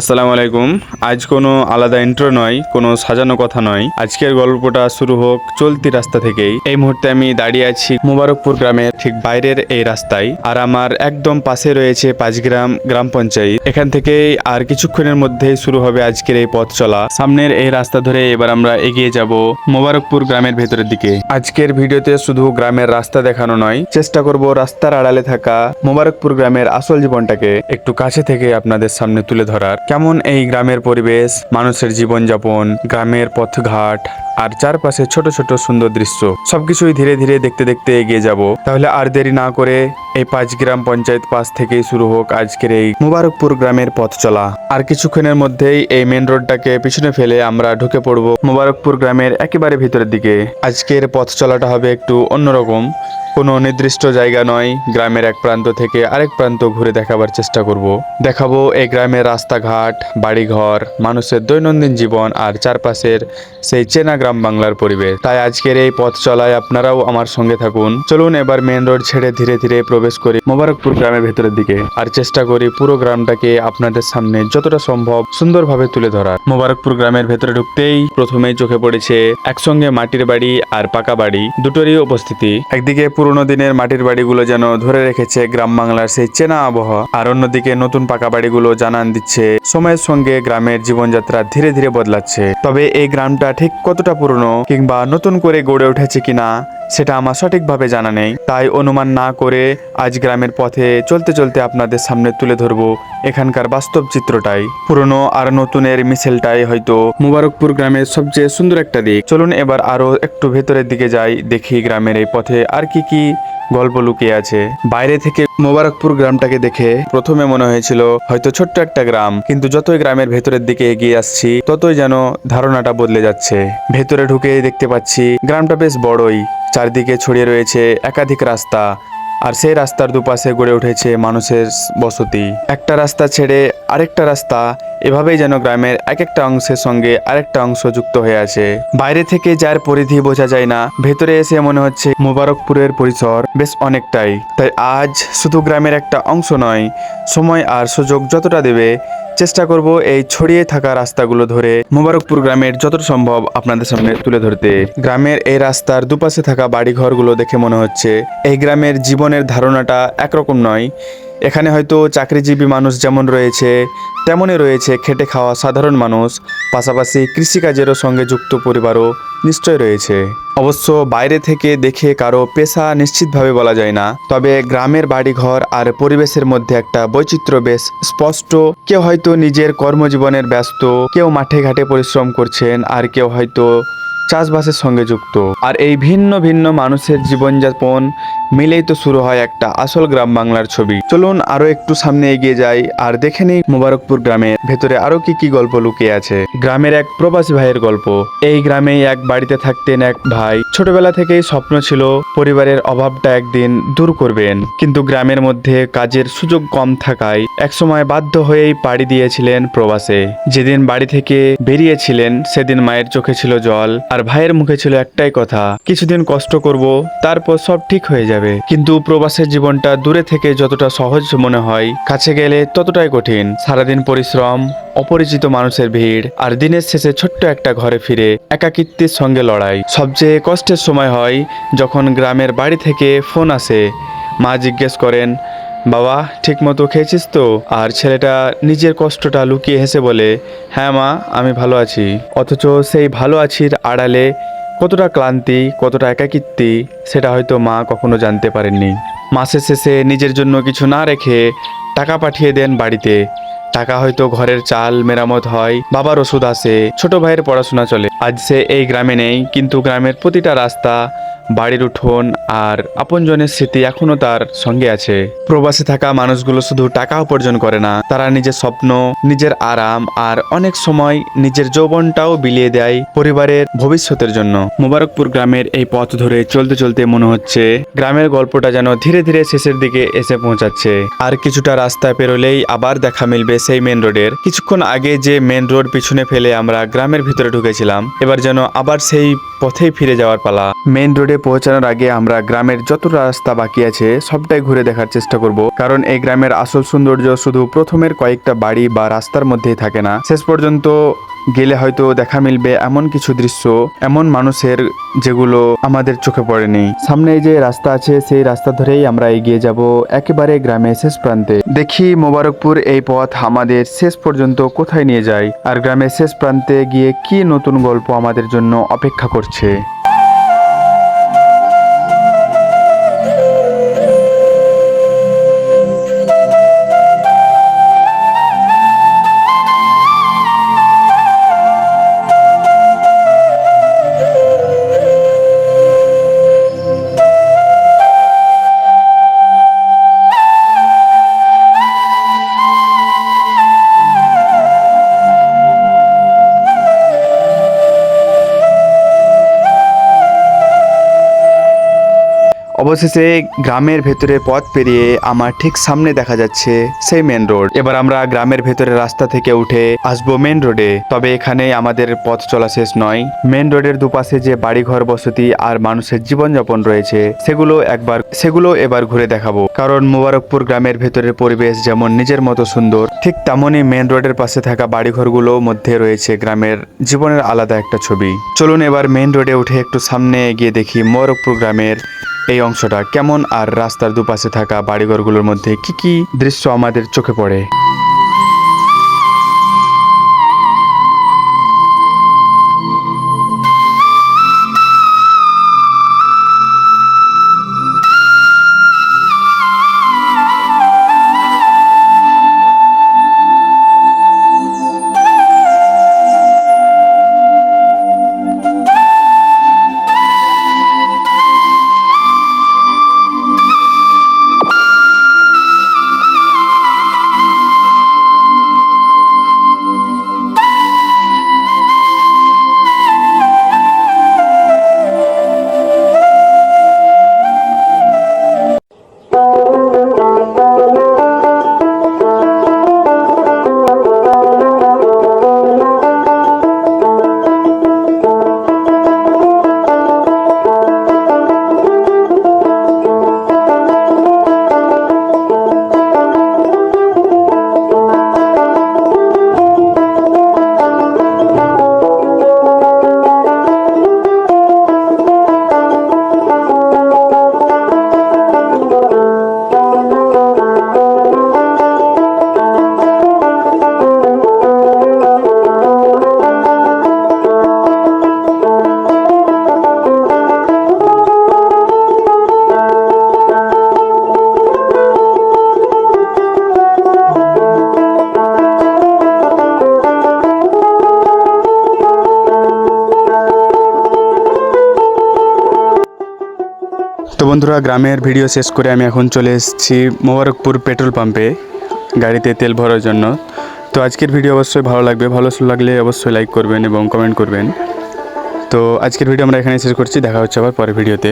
আসসালামু আলাইকুম। আজ কোনো আলাদা ইন্ট্রো নয়, কোনো সাজানো কথা নয়। আজকের গল্পটা শুরু হোক চলতি রাস্তা থেকেই। এই মুহূর্তে আমি দাঁড়িয়ে আছি মোবারকপুর গ্রামের ঠিক বাইরের এই রাস্তায়, আর আমার একদম পাশে রয়েছে পাঁচগ্রাম গ্রাম পঞ্চায়েত। এখান থেকেই আর কিছুক্ষণের মধ্যেই শুরু হবে আজকের এই পথ চলা। সামনের এই রাস্তা ধরে এবার আমরা এগিয়ে যাব মোবারকপুর গ্রামের ভেতরের দিকে। আজকের ভিডিওতে শুধু গ্রামের রাস্তা দেখানো নয়, চেষ্টা করব রাস্তার আড়ালে থাকা মোবারকপুর গ্রামের আসল জীবনটাকে একটু কাছে থেকে আপনাদের সামনে তুলে ধরার। কেমন এই গ্রামের পরিবেশ, মানুষের জীবনযাপন, গ্রামের পথঘাট আর চারপাশে ছোট ছোট সুন্দর দৃশ্য, সবকিছুই ধীরে ধীরে দেখতে দেখতে এগিয়ে যাব। তাহলে আর দেরি না করে এই পাঁচগ্রাম পঞ্চায়েত পাশ থেকেই শুরু হোক আজকের এই মোবারকপুর গ্রামের পথ চলা। আর কিছুক্ষণের মধ্যেই এই মেন রোডটাকে পিছনে ফেলে আমরা ঢুকে পড়ব মোবারকপুর গ্রামের একেবারে ভিতরের দিকে। আজকের পথ চলাটা হবে একটু অন্যরকম, কোনো নির্দিষ্ট জায়গা নয়, গ্রামের এক প্রান্ত থেকে আরেক প্রান্ত ঘুরে দেখাবার চেষ্টা করব। দেখাবো এই গ্রামের রাস্তাঘাট, বাড়িঘর, মানুষের দৈনন্দিন জীবন আর চারপাশের সেই চেনা গ্রাম বাংলার পরিবেশ। তাই আজকের এই পথ চলায় আপনারাও আমার সঙ্গে থাকুন। চলুন এবার মেন রোড ছেড়ে ধীরে ধীরে প্রবেশ করি মোবারকপুর গ্রামের ভেতরের দিকে, আর চেষ্টা করি পুরো গ্রামটাকে আপনাদের সামনে যতটা সম্ভব সুন্দরভাবে তুলে ধরার। মোবারকপুর গ্রামের ভেতরে ঢুকতেই প্রথমেই চোখে পড়েছে একসঙ্গে মাটির বাড়ি আর পাকা বাড়ি দুটোরই উপস্থিতি। একদিকে পুরোনো দিনের মাটির বাড়িগুলো যেন ধরে রেখেছে গ্রাম বাংলার সেই চেনা আবহাওয়া, আর অন্যদিকে নতুন পাকা বাড়িগুলো জানান দিচ্ছে সময়ের সঙ্গে গ্রামের জীবনযাত্রা ধীরে ধীরে বদলাচ্ছে। তবে এই গ্রামটা ঠিক কতটা পুরনো কিংবা নতুন করে গড়ে উঠেছে কিনা সেটা আমার সঠিকভাবে জানা নেই, তাই অনুমান না করে আজ গ্রামের পথে চলতে চলতে আপনাদের সামনে তুলে ধরবো এখানকার বাস্তব চিত্রটাই। পুরনো আর নতুনের মিশেলটাই হয়তো মোবারকপুর গ্রামের সবচেয়ে সুন্দর একটা দিক। চলুন এবার আরো একটু ভেতরের দিকে যাই, দেখি গ্রামের এই পথে আর কি কি গল্প লুকিয়ে আছে। বাইরে থেকে মোবারকপুর গ্রামটাকে দেখে প্রথমে মনে হয়েছিল হয়তো ছোট্ট একটা গ্রাম, কিন্তু যতই গ্রামের ভেতরের দিকে এগিয়ে আসছি ততই যেন ধারণাটা বদলে যাচ্ছে। ভেতরে ঢুকে দেখতে পাচ্ছি গ্রামটা বেশ বড়ই, চারদিকে ছড়িয়ে রয়েছে একাধিক রাস্তা, আর সেই রাস্তার দুপাশে গড়ে উঠেছে মানুষের বসতি। একটা রাস্তা ছেড়ে আরেকটা রাস্তা, এভাবেই যেন গ্রামের এক একটা অংশের সঙ্গে আরেকটা অংশ যুক্ত হয়ে আছে। বাইরে থেকে যার পরিধি বোঝা যায় না, ভেতরে এসে মনে হচ্ছে মোবারকপুরের পরিসর বেশ অনেকটাই। তাই আজ শুধু গ্রামের একটা অংশ নয়, সময় আর সুযোগ যতটা দেবে চেষ্টা করব এই ছড়িয়ে থাকা রাস্তাগুলো ধরে মোবারকপুর গ্রামের যতটা সম্ভব আপনাদের সামনে তুলে ধরতে। গ্রামের এই রাস্তার দুপাশে থাকা বাড়িঘরগুলো দেখে মনে হচ্ছে এই গ্রামের জীবনের ধারণাটা একরকম নয়। এখানে হয়তো চাকরিজীবী মানুষ যেমন রয়েছে তেমনই রয়েছে খেটে খাওয়া সাধারণ মানুষ, পাশাপাশি কৃষিকাজেরও সঙ্গে যুক্ত পরিবারও নিশ্চয় রয়েছে। অবশ্য বাইরে থেকে দেখে কারো পেশা নিশ্চিতভাবে বলা যায় না, তবে গ্রামের বাড়িঘর আর পরিবেশের মধ্যে একটা বৈচিত্র্য বেশ স্পষ্ট। কেউ হয়তো নিজের কর্মজীবনের ব্যস্ত, কেউ মাঠে ঘাটে পরিশ্রম করছেন, আর কেউ হয়তো চাষবাসের সঙ্গে যুক্ত। আর এই ভিন্ন ভিন্ন মানুষের জীবনযাপন মিলেই তো শুরু হয় একটা আসল গ্রাম বাংলার ছবি। চলুন আরো একটু সামনে এগিয়ে যাই আর দেখে নিই মোবারকপুর গ্রামের ভেতরে আরো কি কি গল্প লুকিয়ে আছে। গ্রামের এক প্রবাসী ভাইয়ের গল্প। এই গ্রামেই এক বাড়িতে থাকতেন এক ভাই। ছোটবেলা থেকেই স্বপ্ন ছিল পরিবারের অভাবটা একদিন দূর করবেন, কিন্তু গ্রামের মধ্যে কাজের সুযোগ কম থাকায় একসময় বাধ্য হয়েই পাড়ি দিয়েছিলেন প্রবাসে। যেদিন বাড়ি থেকে বেরিয়েছিলেন সেদিন মায়ের চোখে ছিল জল, আর ভাইয়ের মুখে ছিল একটাই কথা, কিছুদিন কষ্ট করব, তারপর সব ঠিক হয়ে যাবে। কিন্তু প্রবাসের জীবনটা দূরে থেকে যতটা সহজ মনে হয়, কাছে গেলে ততটাই কঠিন। সারাদিন পরিশ্রম, অপরিচিত মানুষের ভিড়, আর দিনের শেষে ছোট্ট একটা ঘরে ফিরে একাকিত্বের সঙ্গে লড়াই। সবচেয়ে কষ্টের সময় হয় যখন গ্রামের বাড়ি থেকে ফোন আসে। মা জিজ্ঞেস করেন, বাবা ঠিক মতো খেয়েছিস তো? আর ছেলেটা নিজের কষ্টটা লুকিয়ে হেসে বলে, হ্যাঁ মা, আমি ভালো আছি। অথচ সেই ভালো আছির আড়ালে কতটা ক্লান্তি, কতটা একাকিত্বে সেটা হয়তো মা কখনো জানতে পারেননি। মাসের শেষে নিজের জন্য কিছু না রেখে টাকা পাঠিয়ে দেন বাড়িতে। টাকা হয়তো ঘরের চাল মেরামত হয়, বাবার ওষুধ আসে, ছোট ভাইয়ের পড়াশোনা চলে। আজ সে এই গ্রামে নেই, কিন্তু গ্রামের প্রতিটা রাস্তা, বাড়ির উঠোন আর আপনজনের স্মৃতি এখনো তার সঙ্গে আছে। প্রবাসে থাকা মানুষগুলো শুধু টাকা উপার্জন করে না, তারা নিজের স্বপ্ন, নিজের আরাম আর অনেক সময় নিজের যৌবনটাও বিলিয়ে দেয় পরিবারের ভবিষ্যতের জন্য। মোবারকপুর গ্রামের এই পথ ধরে চলতে চলতে মনে হচ্ছে গ্রামের গল্পটা যেন ধীরে ধীরে শেষের দিকে এসে পৌঁছাচ্ছে। আর কিছুটা রাস্তা পেরোলেই আবার দেখা মিলবে সেই মেন রোডের। কিছুক্ষণ আগে যে মেন রোড পিছনে ফেলে আমরা গ্রামের ভিতরে ঢুকেছিলাম, এবার যেন আবার সেই পথেই ফিরে যাওয়ার পালা। মেইন রোডে পৌঁছানোর আগে আমরা গ্রামের যত রাস্তা বাকি আছে সবটাই ঘুরে দেখার চেষ্টা করব, কারণ এই গ্রামের আসল সৌন্দর্য শুধু প্রথমের কয়েকটা বাড়ি বা রাস্তার মধ্যেই থাকে না, শেষ পর্যন্ত গেলে হয়তো দেখা মিলবে এমন কিছু দৃশ্য, এমন মানুষের যেগুলো আমাদের চোখে পড়েনি। সামনে যে রাস্তা আছে সেই রাস্তা ধরেই আমরা এগিয়ে যাব একেবারে গ্রামের শেষ প্রান্তে। দেখি মোবারকপুর এই পথ আমাদের শেষ পর্যন্ত কোথায় নিয়ে যায়, আর গ্রামের শেষ প্রান্তে গিয়ে কি নতুন গল্প আমাদের জন্য অপেক্ষা করছে। অবশেষে গ্রামের ভেতরে পথ পেরিয়ে আমার ঠিক সামনে দেখা যাচ্ছে সেই মেন রোড। এবার আমরা গ্রামের ভেতরে রাস্তা থেকে উঠে আসবো মেন রোডে। তবে এখানে আমাদের পথ চলা শেষ নয়। মেন রোডের দুপাশে যে বাড়িঘর বসতি আর মানুষের জীবনযাপন রয়েছে সেগুলো এবার ঘুরে দেখাবো, কারণ মোবারকপুর গ্রামের ভেতরের পরিবেশ যেমন নিজের মতো সুন্দর, ঠিক তেমনই মেন রোডের পাশে থাকা বাড়িঘরগুলোর মধ্যে রয়েছে গ্রামের জীবনের আলাদা একটা ছবি। চলুন এবার মেন রোডে উঠে একটু সামনে এগিয়ে দেখি মোবারকপুর গ্রামের এই অংশটা কেমন, আর রাস্তার দুপাশে থাকা বাড়িঘরগুলোর মধ্যে কি কি দৃশ্য আমাদের চোখে পড়ে। তো বন্ধুরা, গ্রামের ভিডিও শেষ করে আমি এখন চলে এসেছি মোবারকপুর পেট্রোল পাম্পে গাড়িতে তেল ভরার জন্য। তো আজকের ভিডিও অবশ্যই ভালো লাগবে, ভালো লাগলে অবশ্যই লাইক করবেন এবং কমেন্ট করবেন। তো আজকের ভিডিও আমরা এখানে শেষ করছি, দেখা হচ্ছে আবার পরের ভিডিওতে।